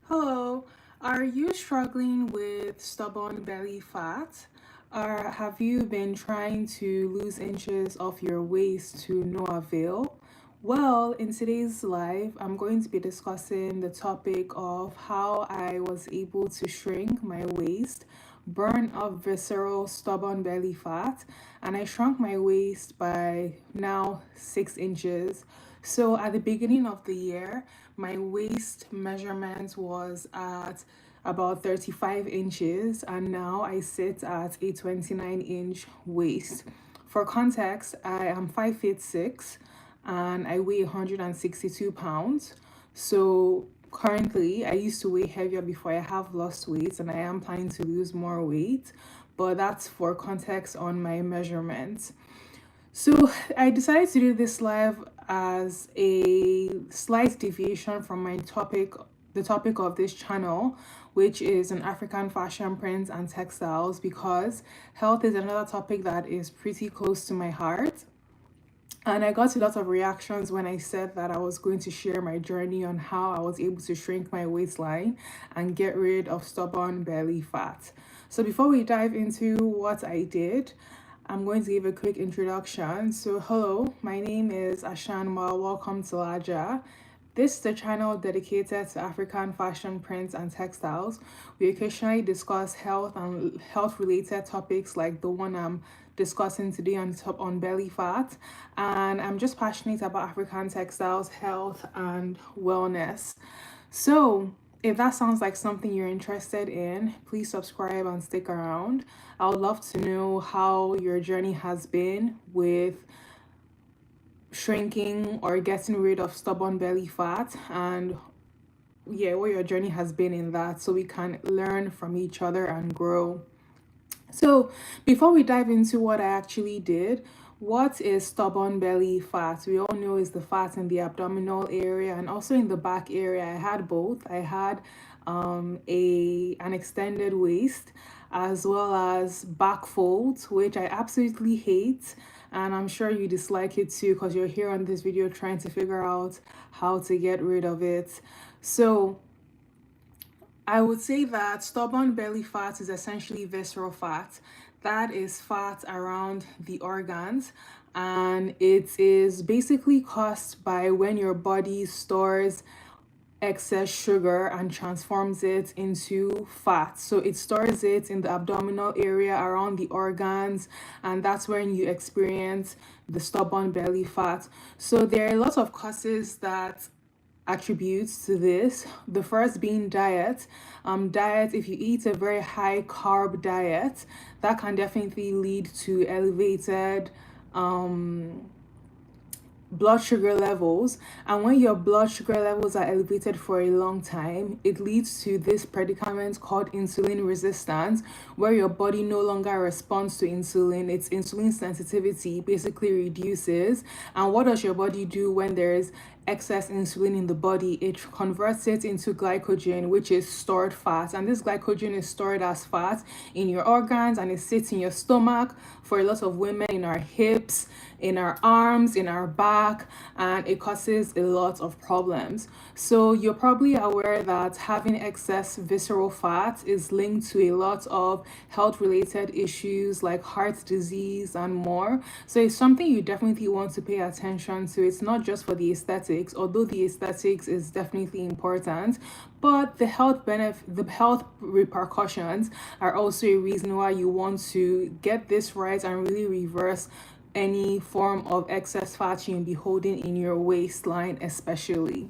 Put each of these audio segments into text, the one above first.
Hello, are you struggling with stubborn belly fat? Or have you been trying to lose inches off your waist to no avail? Well, in today's live, I'm going to be discussing the topic of how I was able to shrink my waist, burn up visceral stubborn belly fat, and I shrunk my waist by now 6 inches. So at the beginning of the year, my waist measurement was at about 35 inches, and now I sit at a 29-inch waist. For context, I am 5 feet 6 and I weigh 162 pounds. So currently, I used to weigh heavier before. I have lost weight and I am planning to lose more weight, but that's for context on my measurements. So I decided to do this live as a slight deviation from the topic of this channel, which is an African fashion prints and textiles, because health is another topic that is pretty close to my heart. And I got a lot of reactions when I said that I was going to share my journey on how I was able to shrink my waistline and get rid of stubborn belly fat. So before we dive into what I did, I'm going to give a quick introduction. So hello, my name is Ashanwa. Welcome to LAJA. This is a channel dedicated to African fashion, prints, and textiles. We occasionally discuss health and health-related topics like the one I'm discussing today on belly fat. And I'm just passionate about African textiles, health, and wellness. So if that sounds like something you're interested in, please subscribe and stick around. I would love to know how your journey has been with shrinking or getting rid of stubborn belly fat, and what your journey has been in that, so we can learn from each other and grow. So before we dive into what I actually did, what is stubborn belly fat? We all know is the fat in the abdominal area and also in the back area. I had both. I had an extended waist as well as back folds, which I absolutely hate. And I'm sure you dislike it too because you're here on this video trying to figure out how to get rid of it. So I would say that stubborn belly fat is essentially visceral fat. That is fat around the organs, and it is basically caused by when your body stores excess sugar and transforms it into fat. So it stores it in the abdominal area around the organs, and that's when you experience the stubborn belly fat. So there are a lot of causes that attributes to this. The first being diet. Diet, if you eat a very high carb diet, that can definitely lead to elevated blood sugar levels. And when your blood sugar levels are elevated for a long time, it leads to this predicament called insulin resistance, where your body no longer responds to insulin. Its insulin sensitivity basically reduces. And what does your body do when there is excess insulin in the body? It converts it into glycogen, which is stored fat, and this glycogen is stored as fat in your organs, and it sits in your stomach. For a lot of women, in our hips, in our arms, in our back, and it causes a lot of problems. So you're probably aware that having excess visceral fat is linked to a lot of health related issues like heart disease and more. So it's something you definitely want to pay attention to. It's not just for the aesthetics, although the aesthetics is definitely important, but the health repercussions are also a reason why you want to get this right and really reverse any form of excess fat you may be holding in your waistline, especially.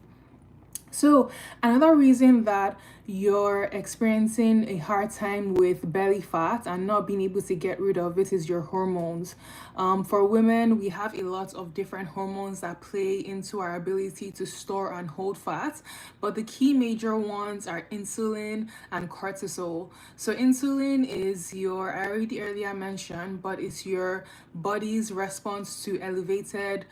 So, another reason that you're experiencing a hard time with belly fat and not being able to get rid of it is your hormones. For women, we have a lot of different hormones that play into our ability to store and hold fat, but the key major ones are insulin and cortisol. So, insulin is I already earlier mentioned, but it's your body's response to elevated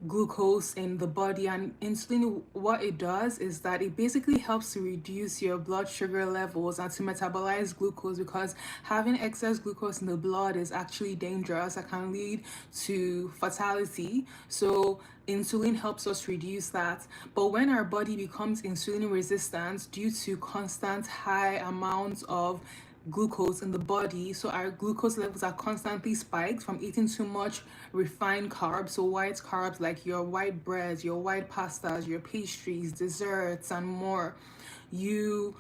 glucose in the body. And insulin, what it does is that it basically helps to reduce your blood sugar levels and to metabolize glucose, because having excess glucose in the blood is actually dangerous and can lead to fatality. So insulin helps us reduce that. But when our body becomes insulin resistant due to constant high amounts of glucose in the body, so our glucose levels are constantly spiked from eating too much refined carbs, so white carbs like your white breads, your white pastas, your pastries, desserts, and more, you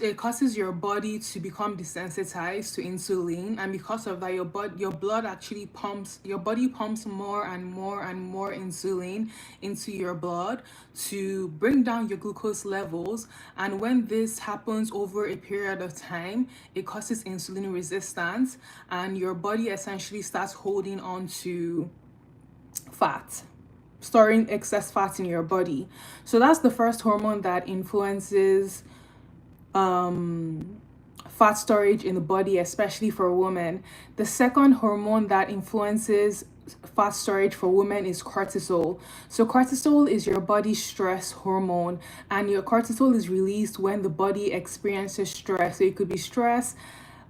it causes your body to become desensitized to insulin. And because of that, your blood actually pumps your body pumps more and more and more insulin into your blood to bring down your glucose levels. And when this happens over a period of time, it causes insulin resistance, and your body essentially starts holding on to fat, storing excess fat in your body. So that's the first hormone that influences fat storage in the body, especially for women. The second hormone that influences fat storage for women is cortisol. So cortisol is your body's stress hormone, and your cortisol is released when the body experiences stress. So it could be stress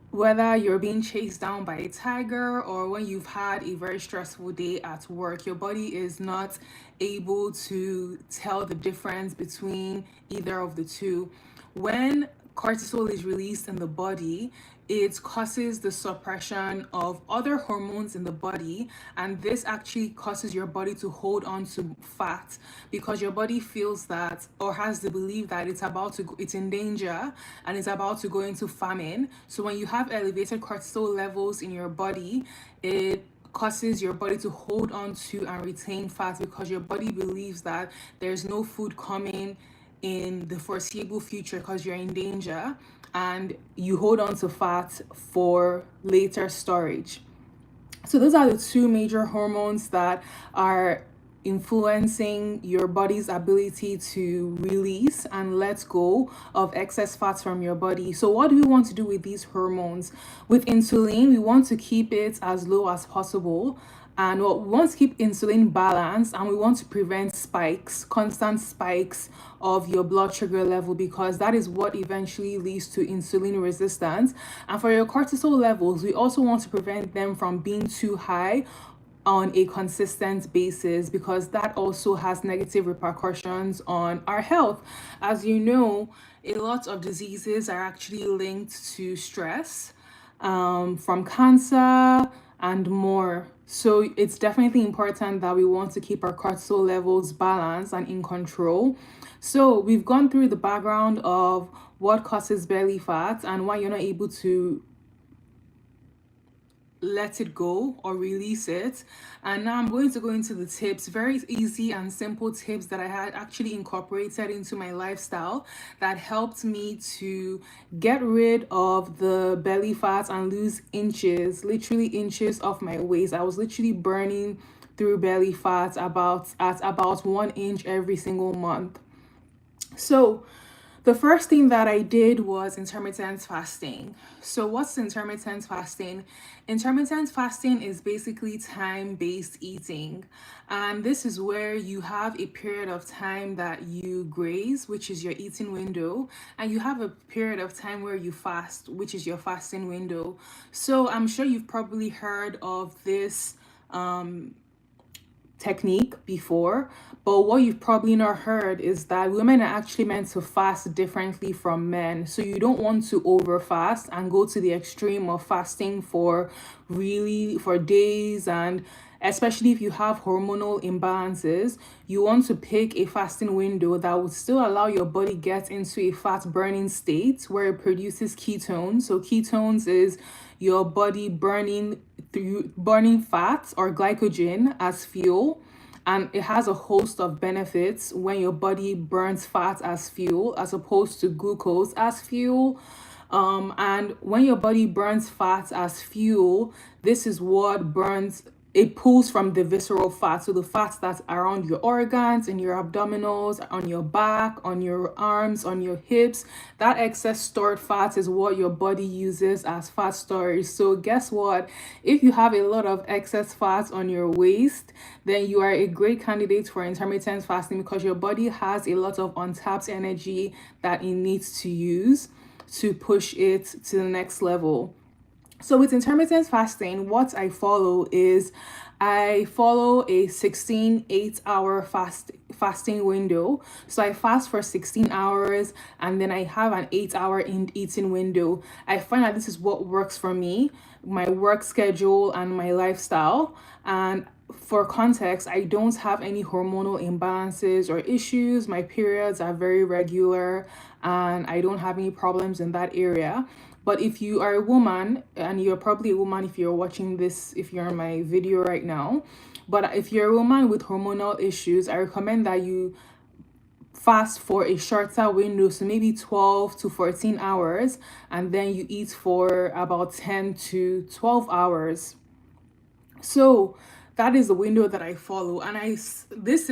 whether you're being chased down by a tiger or when you've had a very stressful day at work. Your body is not able to tell the difference between either of the two. When cortisol is released in the body, it causes the suppression of other hormones in the body, and this actually causes your body to hold on to fat, because your body feels that, or has the belief that it's in danger and it's about to go into famine. So when you have elevated cortisol levels in your body, it causes your body to hold on to and retain fat, because your body believes that there's no food coming in the foreseeable future because you're in danger, and you hold on to fat for later storage. So those are the two major hormones that are influencing your body's ability to release and let go of excess fats from your body. So what do we want to do with these hormones? With insulin, we want to keep it as low as possible. And what we want to keep insulin balanced, and we want to prevent spikes, constant spikes of your blood sugar level, because that is what eventually leads to insulin resistance. And for your cortisol levels, we also want to prevent them from being too high on a consistent basis, because that also has negative repercussions on our health. As you know, a lot of diseases are actually linked to stress, from cancer and more. So it's definitely important that we want to keep our cortisol levels balanced and in control. So we've gone through the background of what causes belly fat and why you're not able to let it go or release it. And now I'm going to go into the tips, very easy and simple tips that I had actually incorporated into my lifestyle that helped me to get rid of the belly fat and lose inches, literally inches off my waist. I was literally burning through belly fat at about 1 inch every single month. So the first thing that I did was intermittent fasting. So what's intermittent fasting? Intermittent fasting is basically time-based eating. And this is where you have a period of time that you graze, which is your eating window, and you have a period of time where you fast, which is your fasting window. So I'm sure you've probably heard of this technique before, but what you've probably not heard is that women are actually meant to fast differently from men. So you don't want to over fast and go to the extreme of fasting for days, and especially if you have hormonal imbalances, you want to pick a fasting window that would still allow your body get into a fat burning state where it produces ketones. So ketones is your body burning fat or glycogen as fuel, and it has a host of benefits when your body burns fat as fuel as opposed to glucose as fuel. And when your body burns fat as fuel, this is what burns it pulls from the visceral fat, so the fats that's around your organs, in your abdominals, on your back, on your arms, on your hips. That excess stored fat is what your body uses as fat storage. So guess what, if you have a lot of excess fat on your waist, then you are a great candidate for intermittent fasting, because your body has a lot of untapped energy that it needs to use to push it to the next level. So with intermittent fasting, what I follow is I follow a 16 8-hour fasting window. So I fast for 16 hours and then I have an 8-hour eating window. I find that this is what works for me, my work schedule and my lifestyle. And for context, I don't have any hormonal imbalances or issues. My periods are very regular and I don't have any problems in that area. But if you are a woman, and you're probably a woman if you're watching this, if you're in my video right now, but if you're a woman with hormonal issues, I recommend that you fast for a shorter window, so maybe 12 to 14 hours, and then you eat for about 10 to 12 hours. So that is the window that I follow, and this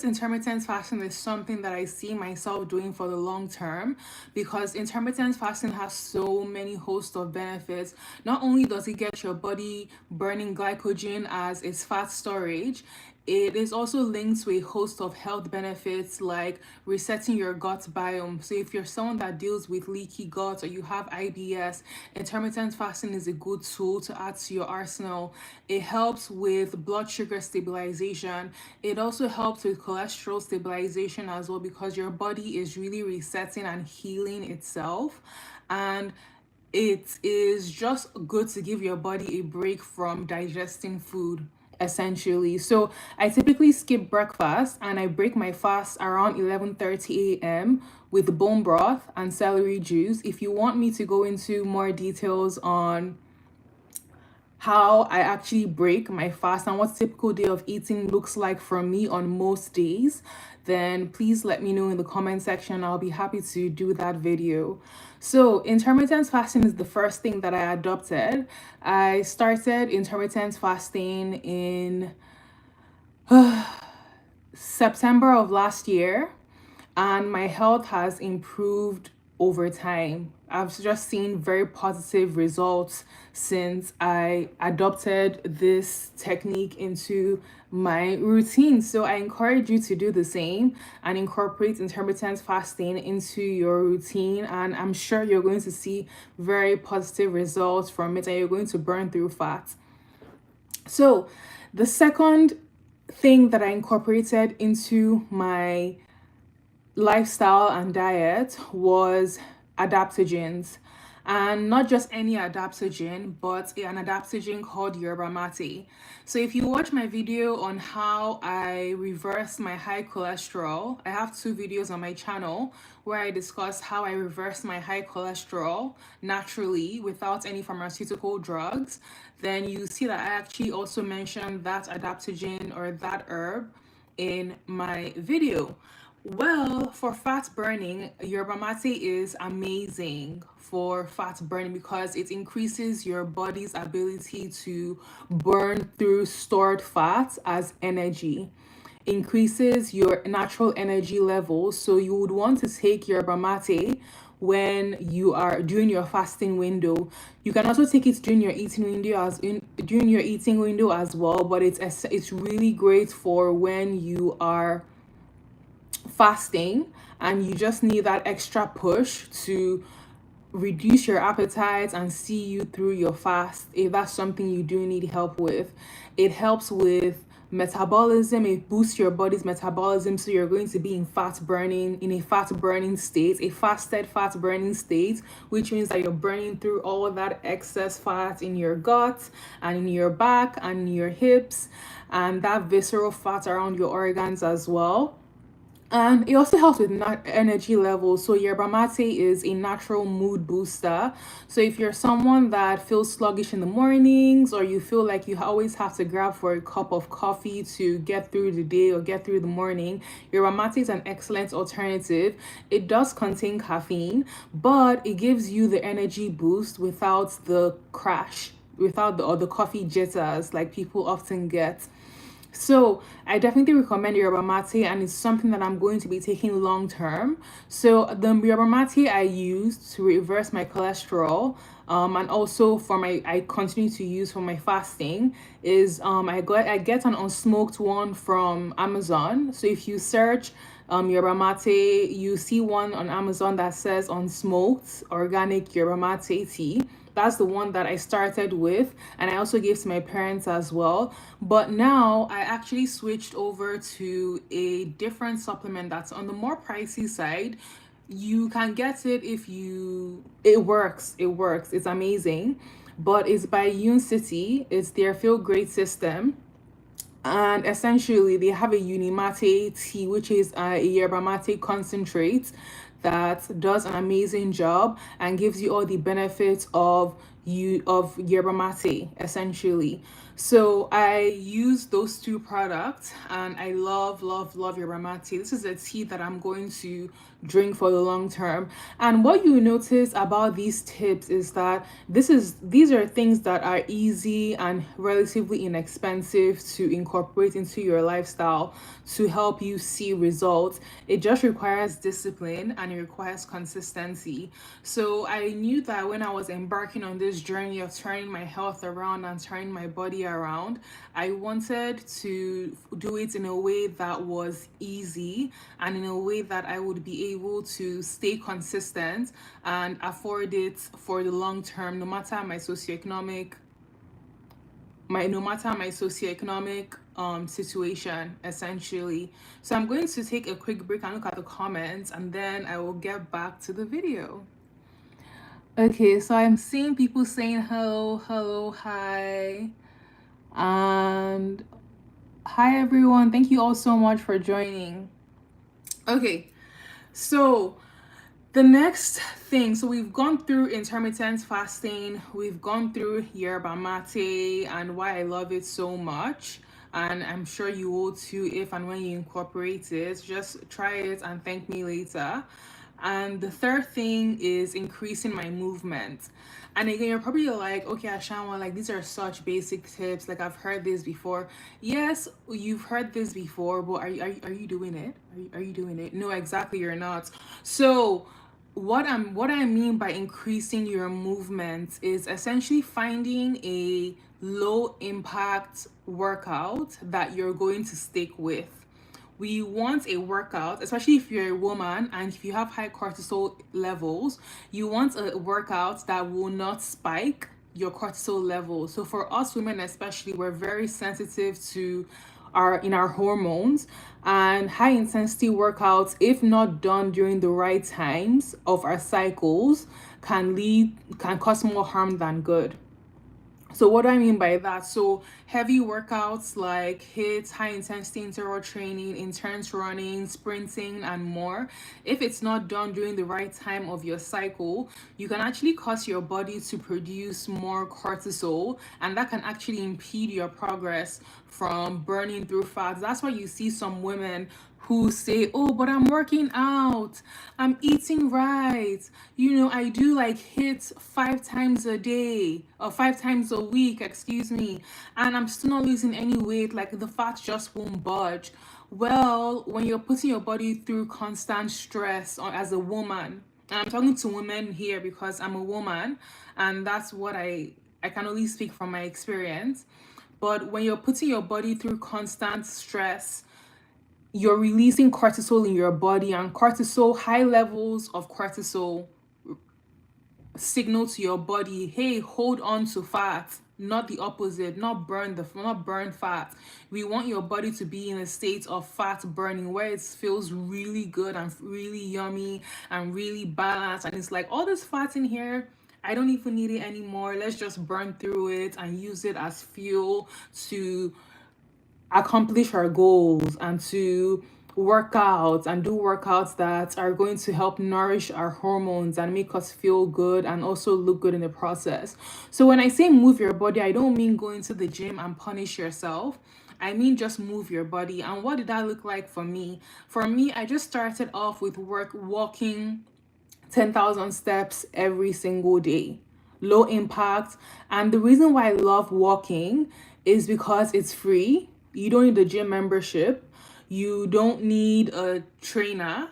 intermittent fasting is something that I see myself doing for the long term, because intermittent fasting has so many host of benefits. Not only does it get your body burning glycogen as its fat storage, it is also linked to a host of health benefits like resetting your gut biome. So if you're someone that deals with leaky gut or you have IBS, intermittent fasting is a good tool to add to your arsenal. It helps with blood sugar stabilization. It also helps with cholesterol stabilization as well, because your body is really resetting and healing itself. And it is just good to give your body a break from digesting food, essentially. So I typically skip breakfast and I break my fast around 11:30 a.m. with bone broth and celery juice. If you want me to go into more details on how I actually break my fast and what typical day of eating looks like for me on most days, then please let me know in the comment section. I'll be happy to do that video. So intermittent fasting is the first thing that I adopted. I started intermittent fasting in September of last year, and my health has improved over time. I've just seen very positive results since I adopted this technique into my routine. So I encourage you to do the same and incorporate intermittent fasting into your routine. And I'm sure you're going to see very positive results from it and you're going to burn through fat. So the second thing that I incorporated into my lifestyle and diet was adaptogens, and not just any adaptogen, but an adaptogen called yerba mate. So if you watch my video on how I reverse my high cholesterol, I have 2 videos on my channel where I discuss how I reverse my high cholesterol naturally without any pharmaceutical drugs. Then you see that I actually also mentioned that adaptogen or that herb in my video. Well, for fat burning, yerba mate is amazing for fat burning because it increases your body's ability to burn through stored fat as energy, increases your natural energy levels. So you would want to take yerba mate when you are during your fasting window. You can also take it during your eating window as well, but it's really great for when you are fasting and you just need that extra push to reduce your appetite and see you through your fast. If that's something you do need help with, it helps with metabolism. It boosts your body's metabolism, so you're going to be in a fat burning state, a fasted fat burning state, which means that you're burning through all of that excess fat in your gut and in your back and in your hips, and that visceral fat around your organs as well. And it also helps with energy levels. So yerba mate is a natural mood booster. So if you're someone that feels sluggish in the mornings, or you feel like you always have to grab for a cup of coffee to get through the day or get through the morning, yerba mate is an excellent alternative. It does contain caffeine, but it gives you the energy boost without the crash, without the or the coffee jitters like people often get. So I definitely recommend yerba mate, and it's something that I'm going to be taking long term. So the yerba mate I use to reverse my cholesterol, and also for my I continue to use for my fasting is I get an unsmoked one from Amazon. So if you search yerba mate, you see one on Amazon that says unsmoked organic yerba mate tea. That's the one that I started with, and I also gave to my parents as well. But now I actually switched over to a different supplement that's on the more pricey side. You can get it if you, it works, it's amazing. But it's by Yoon City, it's their Feel Great system, and essentially they have a unimate tea, which is a yerba mate concentrate that does an amazing job and gives you all the benefits of yerba mate essentially. So I use those two products, and I love yerba mate. This is a tea that I'm going to drink for the long term. And what you notice about these tips is that these are things that are easy and relatively inexpensive to incorporate into your lifestyle to help you see results. It just requires discipline and it requires consistency. So I knew that when I was embarking on this journey of turning my health around and turning my body around, I wanted to do it in a way that was easy and in a way that I would be able to stay consistent and afford it for the long term, no matter my socioeconomic situation essentially. So I'm going to take a quick break and look at the comments, and then I will get back to the video. Okay, so I'm seeing people saying hello, hi, and hi everyone. Thank you all so much for joining. Okay, so the next thing, so we've gone through intermittent fasting, we've gone through yerba mate and why I love it so much, and I'm sure you will too if and when you incorporate it. Just try it and thank me later. And the third thing is increasing my movement. And again, you're probably like, okay, Ashanwa, like these are such basic tips. Like I've heard this before. Yes, you've heard this before, but are you doing it? Are you doing it? No, exactly, you're not. So what I mean by increasing your movement is essentially finding a low impact workout that you're going to stick with. We want a workout, especially if you're a woman and if you have high cortisol levels, you want a workout that will not spike your cortisol levels. So for us women especially, we're very sensitive to our hormones, and high intensity workouts, if not done during the right times of our cycles, can cause more harm than good. So what do I mean by that? So heavy workouts like HIIT, high intensity interval training, intense running, sprinting, and more, if it's not done during the right time of your cycle, you can actually cause your body to produce more cortisol, and that can actually impede your progress from burning through fats. That's why you see some women who say, oh, but I'm working out, I'm eating right, I do like HIIT 5 times a day or 5 times a week, excuse me, and I'm still not losing any weight, like the fat just won't budge. Well, when you're putting your body through constant stress, or as a woman, and I'm talking to women here because I'm a woman, and that's what I can only speak from my experience. But when you're putting your body through constant stress, you're releasing cortisol in your body, and high levels of cortisol signal to your body, hey, hold on to fat, not the opposite, not burn fat. We want your body to be in a state of fat burning where it feels really good and really yummy and really balanced, and it's like, all this fat in here, I don't even need it anymore. Let's just burn through it and use it as fuel to accomplish our goals and to work out and do workouts that are going to help nourish our hormones and make us feel good and also look good in the process. So when I say move your body, I don't mean going to the gym and punish yourself. I mean just move your body. And what did that look like for me? For me, I just started off with walking 10,000 steps every single day. low impact. And the reason why I love walking is because it's free. You don't need a gym membership. You don't need a trainer.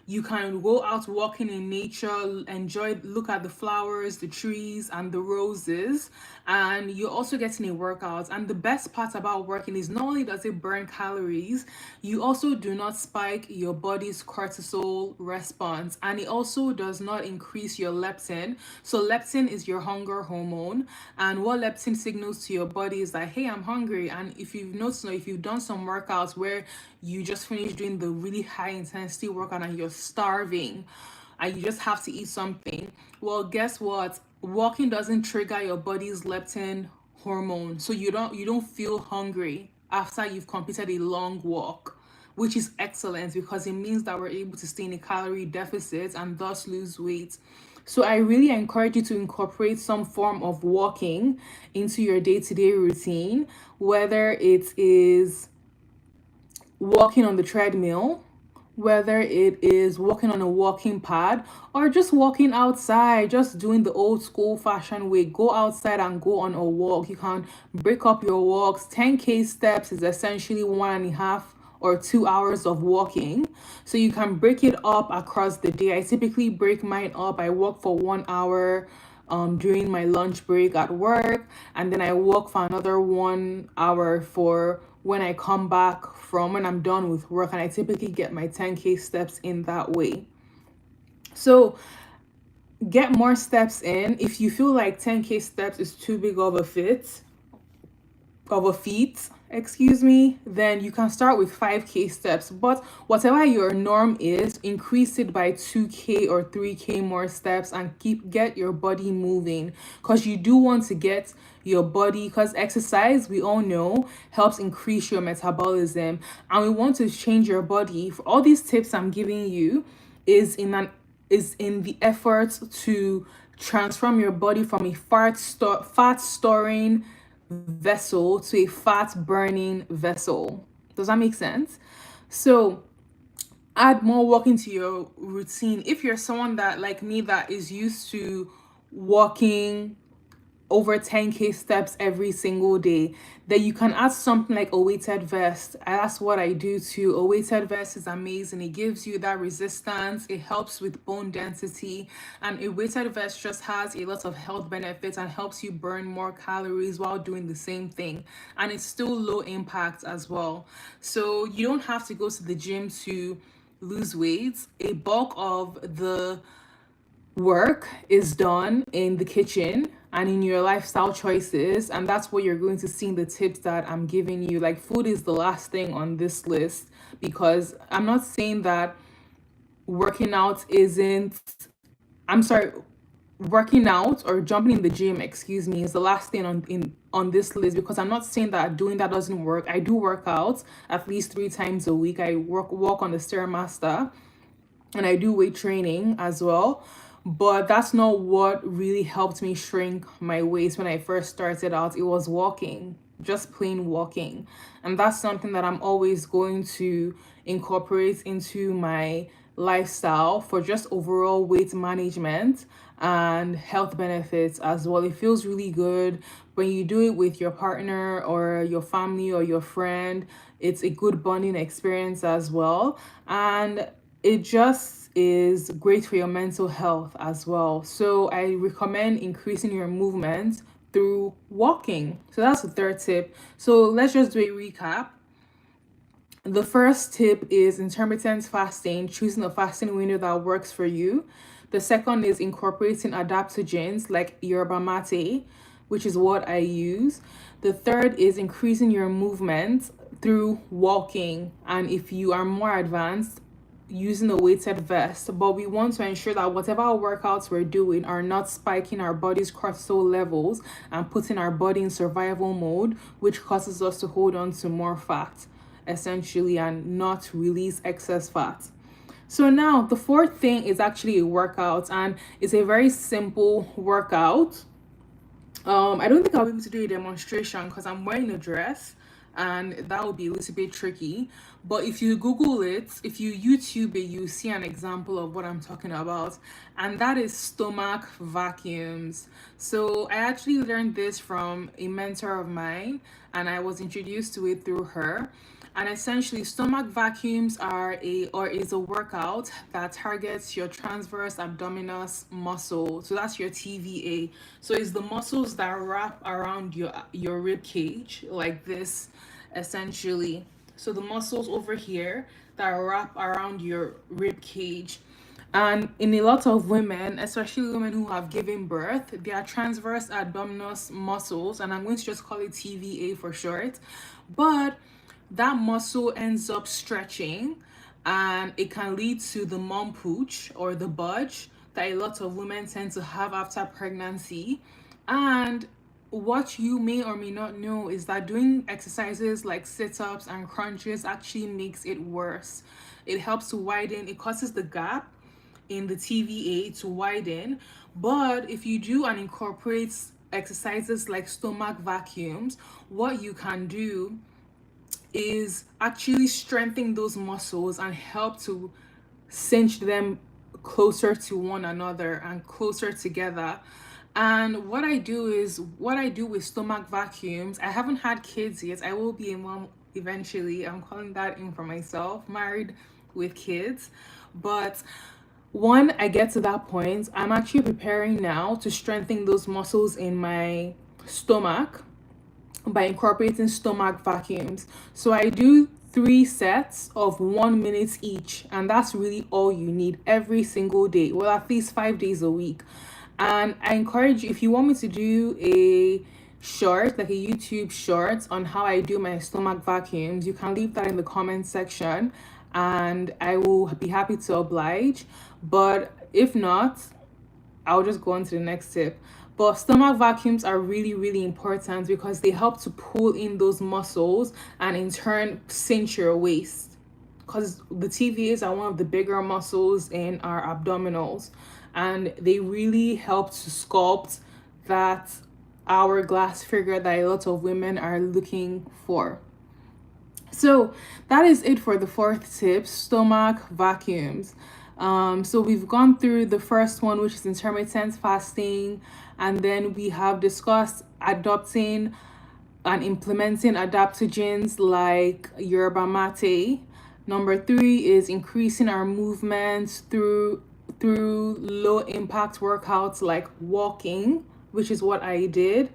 You can go out walking in nature, enjoy, look at the flowers, the trees, and the roses, and you're also getting a workout. And the best part about working is not only does it burn calories, you also do not spike your body's cortisol response, and it also does not increase your leptin. So leptin is your hunger hormone, and what leptin signals to your body is that, hey, I'm hungry. And if you've noticed, if you've done some workouts where you just finished doing the really high intensity workout and you're starving and you just have to eat something, well, guess what? Walking doesn't trigger your body's leptin hormone, so you don't feel hungry after you've completed a long walk, which is excellent because it means that we're able to stay in a calorie deficit and thus lose weight. So I really encourage you to incorporate some form of walking into your day-to-day routine, whether it is walking on the treadmill, whether it is walking on a walking pad, or just walking outside, just doing the old school fashion way. Go outside and go on a walk. You can break up your walks. 10K steps is essentially 1.5 or 2 hours of walking. So you can break it up across the day. I typically break mine up. I walk for 1 hour during my lunch break at work, and then I walk for another 1 hour for when I come back from when I'm done with work, and I typically get my 10K steps in that way. So get more steps in. If you feel like 10K steps is too big of a feat, then you can start with 5K steps. But whatever your norm is, increase it by 2K or 3K more steps and get your body moving, because you do want to get your body, because exercise, we all know, helps increase your metabolism, and we want to change your body. For all these tips I'm giving you is in the effort to transform your body from a fat storing vessel to a fat burning vessel. Does that make sense? So add more walking to your routine. If you're someone that, like me, that is used to walking over 10K steps every single day, then you can add something like a weighted vest. That's what I do too. A weighted vest is amazing. It gives you that resistance, it helps with bone density, and a weighted vest just has a lot of health benefits and helps you burn more calories while doing the same thing, and it's still low impact as well. So you don't have to go to the gym to lose weight. A bulk of the work is done in the kitchen and in your lifestyle choices, and that's what you're going to see in the tips that I'm giving you. Like, food is the last thing on this list, because I'm not saying that working out isn't I'm sorry working out or jumping in the gym, is the last thing on this list, because I'm not saying that doing that doesn't work. I do work out at least 3 times a week. I walk on the stairmaster, and I do weight training as well. But that's not what really helped me shrink my waist when I first started out. It was walking, just plain walking. And that's something that I'm always going to incorporate into my lifestyle for just overall weight management and health benefits as well. It feels really good when you do it with your partner or your family or your friend. It's a good bonding experience as well. And it just is great for your mental health as well. So I recommend increasing your movement through walking. So that's the third tip. So let's just do a recap. The first tip is intermittent fasting, choosing a fasting window that works for you. The second is incorporating adaptogens like yerba mate, which is what I use. The third is increasing your movement through walking. And if you are more advanced, using a weighted vest. But we want to ensure that whatever workouts we're doing are not spiking our body's cortisol levels and putting our body in survival mode, which causes us to hold on to more fat essentially and not release excess fat. So now the fourth thing is actually a workout, and it's a very simple workout. I don't think I'll be able to do a demonstration because I'm wearing a dress and that would be a little bit tricky. But if you Google it, if you YouTube it, you see an example of what I'm talking about, and that is stomach vacuums. So I actually learned this from a mentor of mine, and I was introduced to it through her. And essentially, stomach vacuums are a workout that targets your transverse abdominis muscle. So that's your TVA. So it's the muscles that wrap around your rib cage like this, essentially. So the muscles over here that wrap around your rib cage. And in a lot of women, especially women who have given birth, their transverse abdominis muscles, and I'm going to just call it TVA for short, but that muscle ends up stretching and it can lead to the mom pooch or the budge that a lot of women tend to have after pregnancy. And what you may or may not know is that doing exercises like sit-ups and crunches actually makes it worse. It helps to widen, it causes the gap in the TVA to widen. But if you do and incorporate exercises like stomach vacuums, what you can do is actually strengthen those muscles and help to cinch them closer to one another and closer together. And what I do with stomach vacuums, I haven't had kids yet. I will be a mom eventually. I'm calling that in for myself, married with kids. But when I get to that point, I'm actually preparing now to strengthen those muscles in my stomach by incorporating stomach vacuums. So I do 3 sets of 1 minute each, and that's really all you need every single day, well, at least 5 days a week. And I encourage you, if you want me to do a short, like a YouTube short on how I do my stomach vacuums, you can leave that in the comment section and I will be happy to oblige. But if not, I'll just go on to the next tip. But stomach vacuums are really, really important because they help to pull in those muscles and in turn cinch your waist. Because the TVAs are one of the bigger muscles in our abdominals, and they really help to sculpt that hourglass figure that a lot of women are looking for. So that is it for the fourth tip, stomach vacuums. So we've gone through the first one, which is intermittent fasting, and then we have discussed adopting and implementing adaptogens like yerba mate. Number three is increasing our movement through low impact workouts like walking, which is what I did.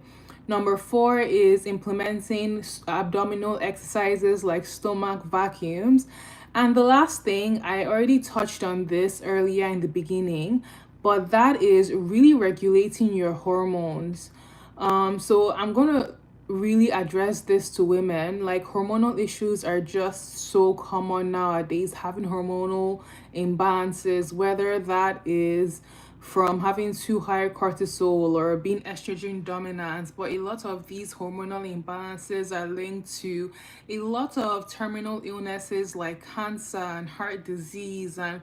Number four is implementing abdominal exercises like stomach vacuums. And the last thing, I already touched on this earlier in the beginning, but that is really regulating your hormones. So I'm gonna really address this to women. Like, hormonal issues are just so common nowadays, having hormonal imbalances, whether that is from having too high cortisol or being estrogen dominant. But a lot of these hormonal imbalances are linked to a lot of terminal illnesses like cancer and heart disease and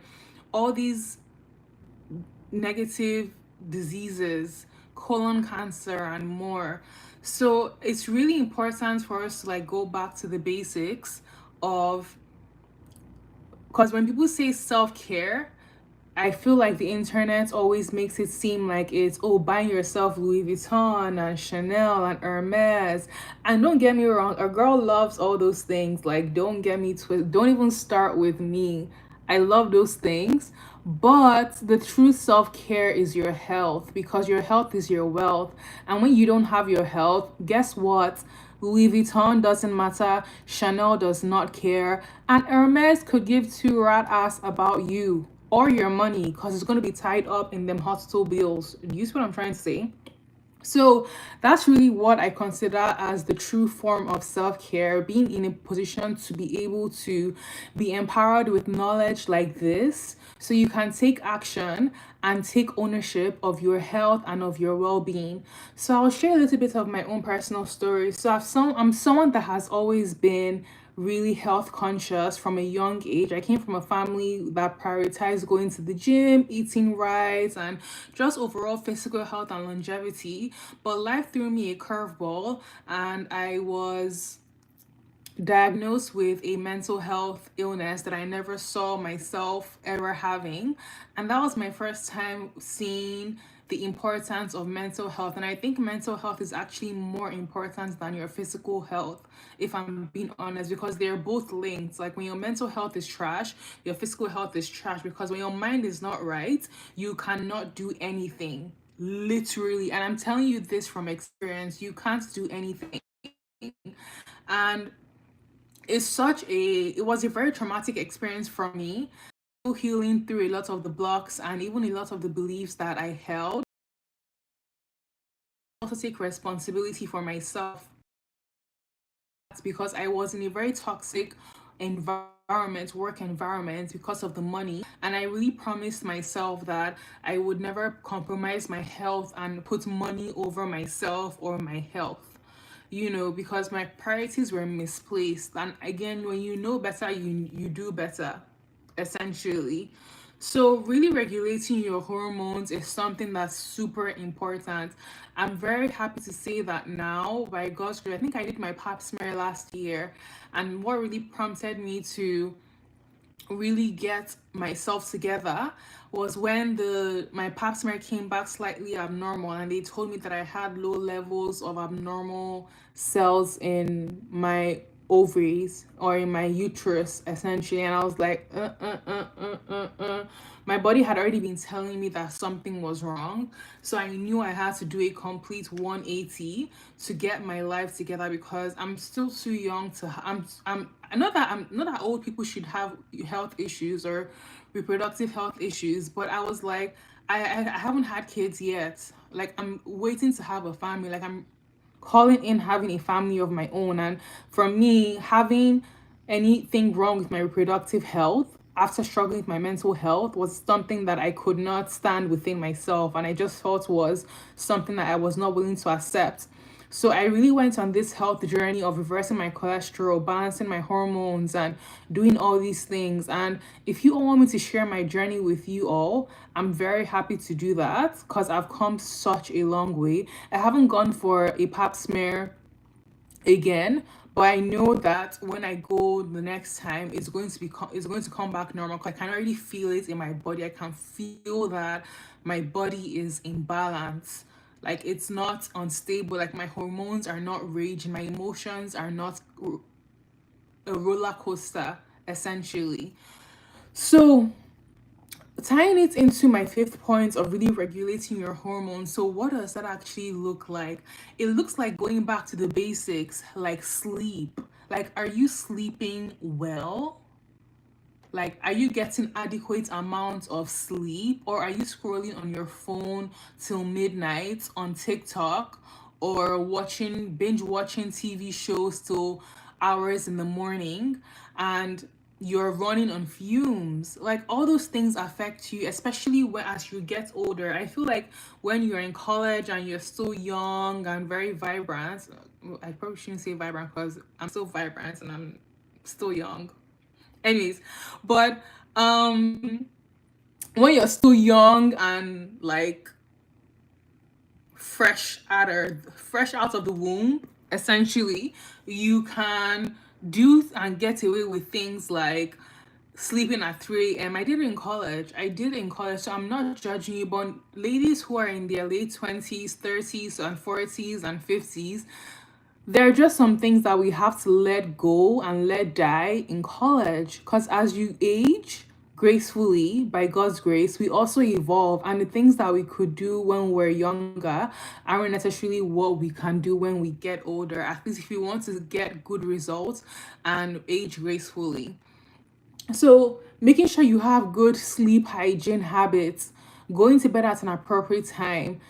all these negative diseases, colon cancer and more. So it's really important for us to like go back to the basics of, because when people say self-care, I feel like the internet always makes it seem like it's, oh, buying yourself Louis Vuitton and Chanel and Hermes. And don't get me wrong, a girl loves all those things. Like, don't get me twisted. Don't even start with me. I love those things. But the true self care is your health, because your health is your wealth. And when you don't have your health, guess what? Louis Vuitton doesn't matter, Chanel does not care, and Hermes could give two rat ass about you or your money because it's going to be tied up in them hospital bills. Do you see what I'm trying to say? So that's really what I consider as the true form of self-care, being in a position to be able to be empowered with knowledge like this so you can take action and take ownership of your health and of your well-being. So I'll share a little bit of my own personal story. So I'm someone that has always been really health conscious from a young age. I came from a family that prioritized going to the gym, eating right, and just overall physical health and longevity. But life threw me a curveball, and I was diagnosed with a mental health illness that I never saw myself ever having. And that was my first time seeing the importance of mental health. And I think mental health is actually more important than your physical health, if I'm being honest, because they're both linked. Like when your mental health is trash, your physical health is trash, because when your mind is not right, you cannot do anything. Literally. And I'm telling you this from experience, you can't do anything. And it was a very traumatic experience for me. Still healing through a lot of the blocks and even a lot of the beliefs that I held. Also take responsibility for myself because I was in a very toxic work environment, because of the money. And I really promised myself that I would never compromise my health and put money over myself or my health, because my priorities were misplaced. And again, when you know better, you do better, essentially. So really regulating your hormones is something that's super important. I'm very happy to say that now, by God's grace, I think I did my pap smear last year, and what really prompted me to really get myself together was when the my pap smear came back slightly abnormal, and they told me that I had low levels of abnormal cells in my ovaries or in my uterus, essentially. And I was like, my body had already been telling me that something was wrong, so I knew I had to do a complete 180 to get my life together, because I'm still too young to I'm not that old people should have health issues or reproductive health issues, but I was like, I haven't had kids yet. Like, I'm waiting to have a family. Like, I'm calling in having a family of my own. And for me, having anything wrong with my reproductive health after struggling with my mental health was something that I could not stand within myself, and I just felt was something that I was not willing to accept. So I really went on this health journey of reversing my cholesterol, balancing my hormones, and doing all these things. And if you all want me to share my journey with you all, I'm very happy to do that, because I've come such a long way. I haven't gone for a pap smear again, but I know that when I go the next time, it's going to come back normal. 'Cause I can already feel it in my body. I can feel that my body is in balance. Like, it's not unstable. Like, my hormones are not raging. My emotions are not a roller coaster, essentially. So tying it into my fifth point of really regulating your hormones. So what does that actually look like? It looks like going back to the basics, like sleep. Like, are you sleeping well? Like, are you getting adequate amount of sleep, or are you scrolling on your phone till midnight on TikTok, or binge watching TV shows till hours in the morning, and you're running on fumes? Like, all those things affect you, especially as you get older. I feel like when you're in college and you're still young and very vibrant, I probably shouldn't say vibrant because I'm still vibrant and I'm still young. Anyways, but when you're still young and like fresh out of the womb, essentially, you can do and get away with things like sleeping at 3 a.m. I did in college, so I'm not judging you, but ladies who are in their late 20s, 30s, and 40s and 50s, there are just some things that we have to let go and let die in college, because as you age gracefully, by God's grace, we also evolve, and the things that we could do when we're younger aren't necessarily what we can do when we get older, at least if you want to get good results and age gracefully. So, making sure you have good sleep hygiene habits, going to bed at an appropriate time.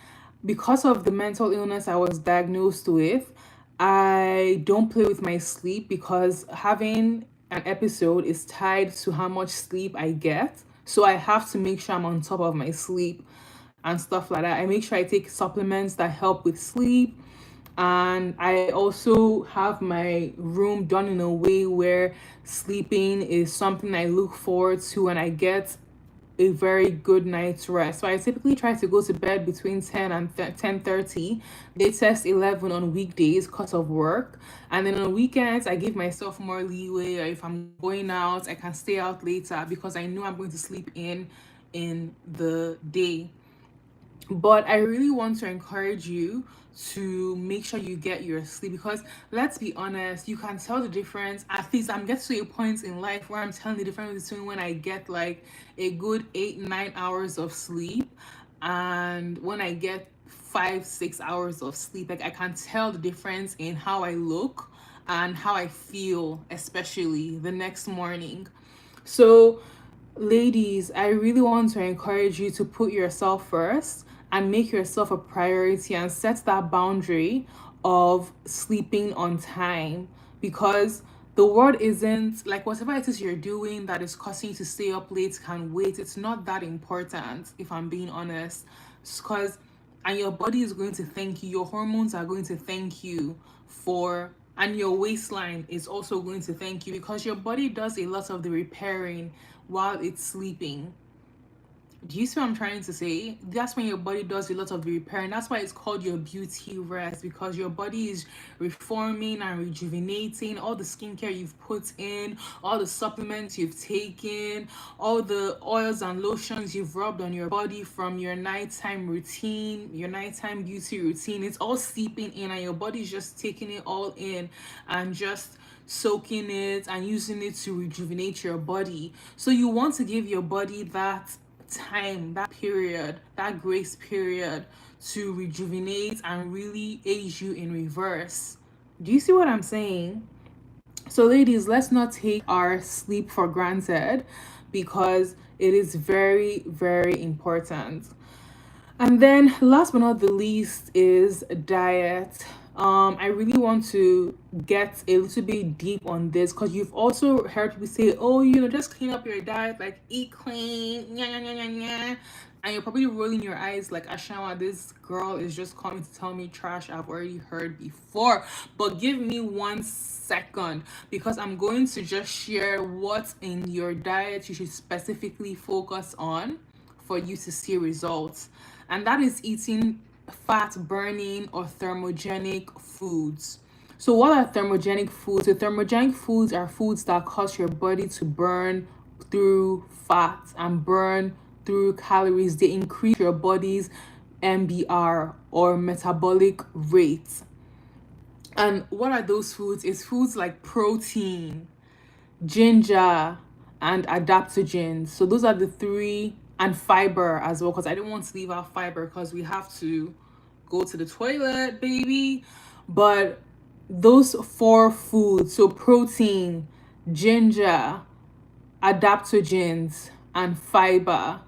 Because of the mental illness I was diagnosed with, I don't play with my sleep, because having an episode is tied to how much sleep I get. So, I have to make sure I'm on top of my sleep and stuff like that. I make sure I take supplements that help with sleep, and I also have my room done in a way where sleeping is something I look forward to, and I get a very good night's rest. So I typically try to go to bed between 10 and 10:30. They test 11 on weekdays because of work. And then on weekends, I give myself more leeway. Or if I'm going out, I can stay out later because I know I'm going to sleep in the day. But I really want to encourage you to make sure you get your sleep, because let's be honest, you can tell the difference. At least I'm getting to a point in life where I'm telling the difference between when I get like a good 8-9 hours of sleep and when I get 5-6 hours of sleep. Like I can tell the difference in how I look and how I feel, especially the next morning. So, ladies, I really want to encourage you to put yourself first and make yourself a priority and set that boundary of sleeping on time, because the world isn't like whatever it is you're doing that is causing you to stay up late can wait. It's not that important, if I'm being honest, because and your body is going to thank you, your hormones are going to thank you for, and your waistline is also going to thank you, because your body does a lot of the repairing while it's sleeping. Do you see what I'm trying to say? That's when your body does a lot of the repair, and that's why it's called your beauty rest, because your body is reforming and rejuvenating. All the skincare you've put in, all the supplements you've taken, all the oils and lotions you've rubbed on your body from your nighttime routine, your nighttime beauty routine, it's all seeping in, and your body's just taking it all in and just soaking it and using it to rejuvenate your body. So you want to give your body that time, that period, that grace period to rejuvenate and really age you in reverse. Do you see what I'm saying? So, ladies, let's not take our sleep for granted, because it is very, very important. And then last but not the least is diet. I really want to get a little bit deep on this, because you've also heard people say, oh, just clean up your diet, like eat clean, yeah, yeah, yeah, yeah. And you're probably rolling your eyes like, Ashawa, this girl is just coming to tell me trash I've already heard before. But give me 1 second, because I'm going to just share what in your diet you should specifically focus on for you to see results. And that is eating fat burning or thermogenic foods. So what are thermogenic foods? So thermogenic foods are foods that cause your body to burn through fat and burn through calories. They increase your body's MBR, or metabolic rate. And what are those foods? It's foods like protein, ginger, and adaptogens. So those are the three, and fiber as well, because I didn't want to leave out fiber because we have to go to the toilet, baby. But those four foods, so protein, ginger, adaptogens, and fiber,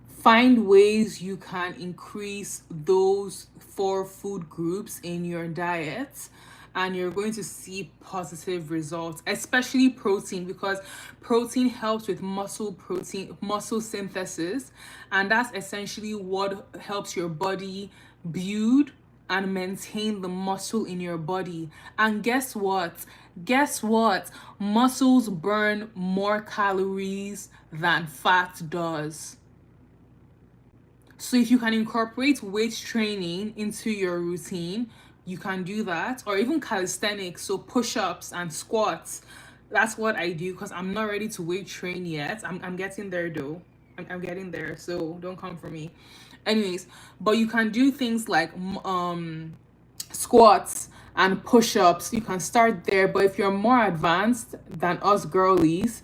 find ways you can increase those four food groups in your diet, and you're going to see positive results, especially protein, because protein helps with muscle synthesis, and that's essentially what helps your body build and maintain the muscle in your body. And guess what? Guess what? Muscles burn more calories than fat does. So if you can incorporate weight training into your routine, you can do that, or even calisthenics, so push-ups and squats. That's what I do, because I'm not ready to weight train yet. I'm getting there though. I'm getting there, so don't come for me. Anyways, but you can do things like squats and push-ups. You can start there, but if you're more advanced than us girlies,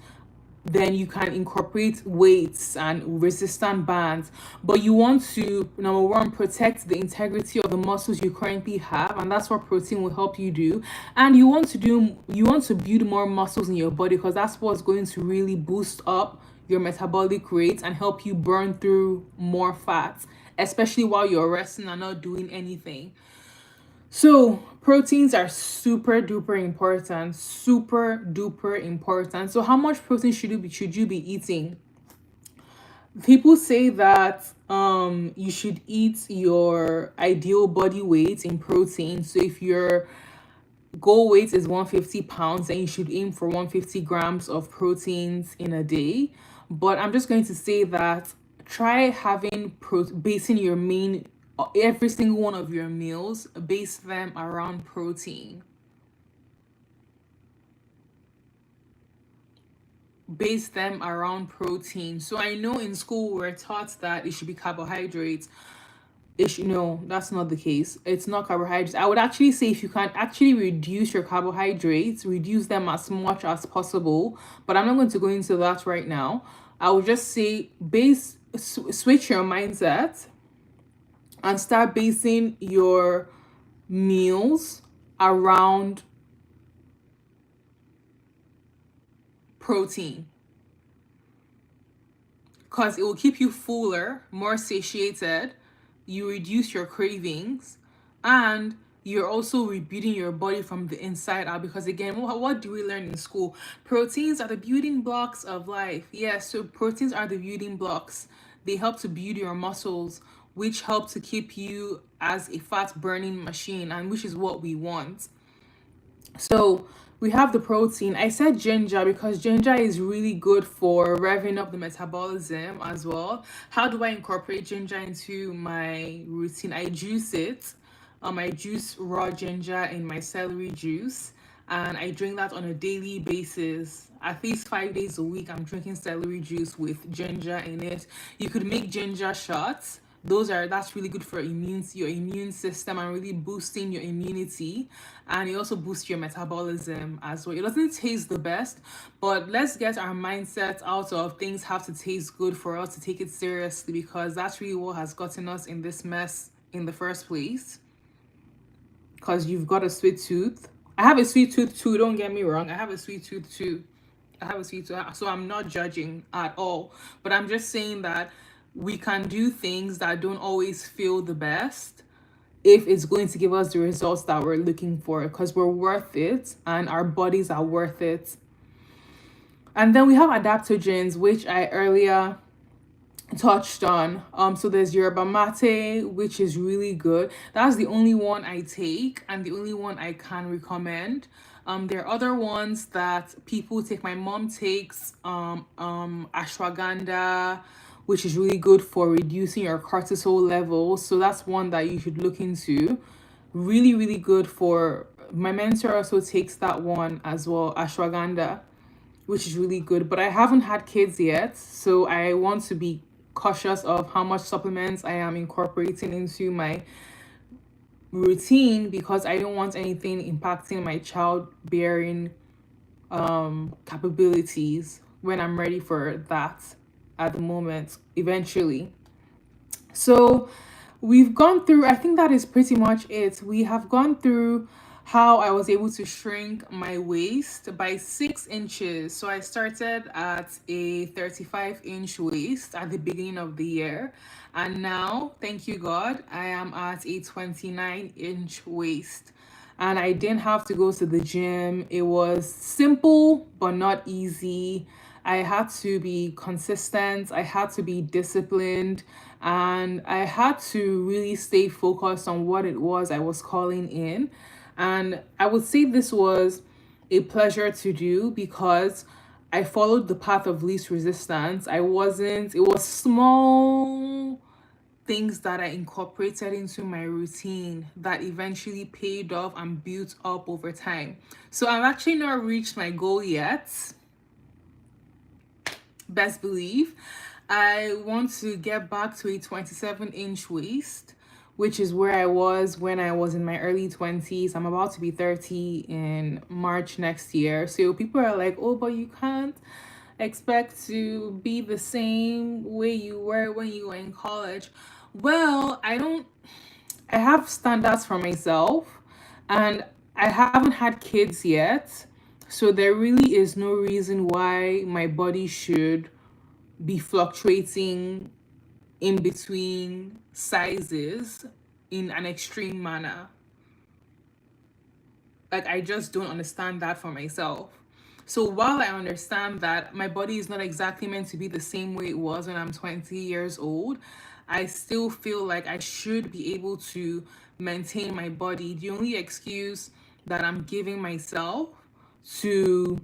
then you can incorporate weights and resistant bands. But you want to, number one, protect the integrity of the muscles you currently have, and that's what protein will help you do. And you want to build more muscles in your body, because that's what's going to really boost up your metabolic rate and help you burn through more fat, especially while you're resting and not doing anything. So proteins are super duper important, super duper important. So how much protein should you be eating? People say that you should eat your ideal body weight in protein. So if your goal weight is 150 pounds, then you should aim for 150 grams of proteins in a day. But I'm just going to say that try having basing your main every single one of your meals, base them around protein. Base them around protein. So I know in school we're taught that it should be carbohydrates. No, that's not the case. It's not carbohydrates. I would actually say if you can actually reduce your carbohydrates, reduce them as much as possible. But I'm not going to go into that right now. I would just say switch your mindset and start basing your meals around protein, because it will keep you fuller, more satiated. You reduce your cravings, and you're also rebuilding your body from the inside out. Because again, what do we learn in school? Proteins are the building blocks of life. Yes, so proteins are the building blocks. They help to build your muscles, which help to keep you as a fat burning machine, and which is what we want. So we have the protein. I said ginger because ginger is really good for revving up the metabolism as well. How do I incorporate ginger into my routine? I juice it. I juice raw ginger in my celery juice, and I drink that on a daily basis. At least 5 days a week, I'm drinking celery juice with ginger in it. You could make ginger shots. That's really good for your immune system, and really boosting your immunity, and it also boosts your metabolism as well. It doesn't taste the best, but let's get our mindset out of things have to taste good for us to take it seriously, because that's really what has gotten us in this mess in the first place. Because you've got a sweet tooth. I have a sweet tooth too, don't get me wrong. I have a sweet tooth too. I have a sweet tooth. So I'm not judging at all. But I'm just saying that we can do things that don't always feel the best if it's going to give us the results that we're looking for, because we're worth it and our bodies are worth it. And then we have adaptogens, which I earlier touched on. So there's yerba mate, which is really good. That's the only one I take and the only one I can recommend. There are other ones that people take. My mom takes ashwagandha, which is really good for reducing your cortisol levels. So that's one that you should look into. Really, really good for my mentor also takes that one as well, ashwagandha, which is really good. But I haven't had kids yet, so I want to be cautious of how much supplements I am incorporating into my routine, because I don't want anything impacting my childbearing capabilities when I'm ready for that at the moment, eventually. So we've gone through, I think that is pretty much it. We have gone through how I was able to shrink my waist by 6 inches. So I started at a 35-inch waist at the beginning of the year. And now, thank you God, I am at a 29-inch waist. And I didn't have to go to the gym. It was simple, but not easy. I had to be consistent, I had to be disciplined, and I had to really stay focused on what it was I was calling in. And I would say this was a pleasure to do, because I followed the path of least resistance. It was small things that I incorporated into my routine that eventually paid off and built up over time. So I've actually not reached my goal yet. Best believe. I want to get back to a 27-inch waist, which is where I was when I was in my early 20s. I'm about to be 30 in March next year. So people are like, oh, but you can't expect to be the same way you were when you were in college. Well, I have standards for myself, and I haven't had kids yet. So there really is no reason why my body should be fluctuating in between sizes in an extreme manner. Like, I just don't understand that for myself. So while I understand that my body is not exactly meant to be the same way it was when I'm 20 years old, I still feel like I should be able to maintain my body. The only excuse that I'm giving myself to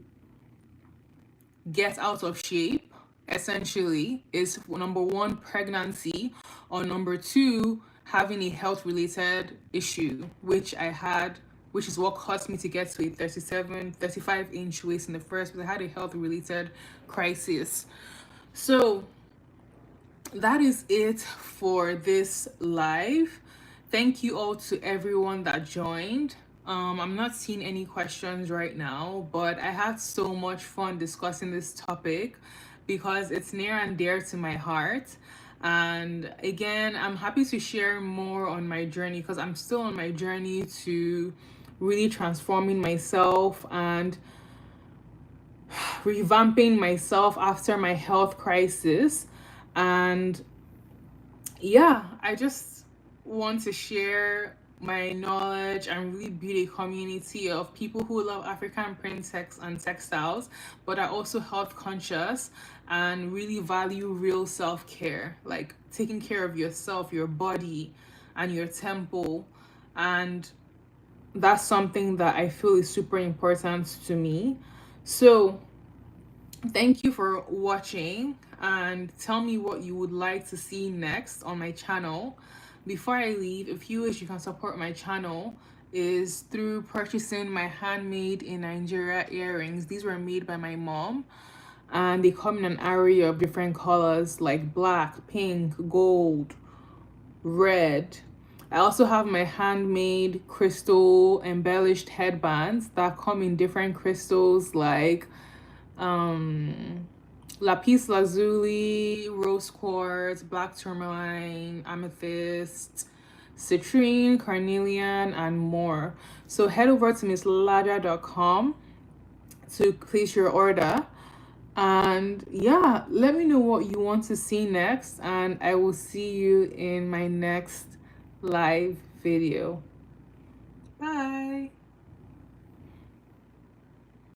get out of shape essentially is number one, pregnancy, or number two, having a health related issue, which I had, which is what caused me to get to a 35-inch waist in the first place. I had a health related crisis. So that is it for this live. Thank you all to everyone that joined. I'm not seeing any questions right now, but I had so much fun discussing this topic because it's near and dear to my heart. And again, I'm happy to share more on my journey because I'm still on my journey to really transforming myself and revamping myself after my health crisis. And yeah, I just want to share my knowledge and really build a community of people who love African print and textiles, but are also health conscious and really value real self-care, like taking care of yourself, your body, and your temple. And that's something that I feel is super important to me. So thank you for watching and tell me what you would like to see next on my channel. Before I leave, a few ways you can support my channel is through purchasing my handmade in Nigeria earrings. These were made by my mom and they come in an array of different colors like black, pink, gold, red. I also have my handmade crystal embellished headbands that come in different crystals like lapis lazuli, rose quartz, black tourmaline, amethyst, citrine, carnelian, and more. So head over to misslaja.com to place your order. And yeah, let me know what you want to see next, and I will see you in my next live video. Bye.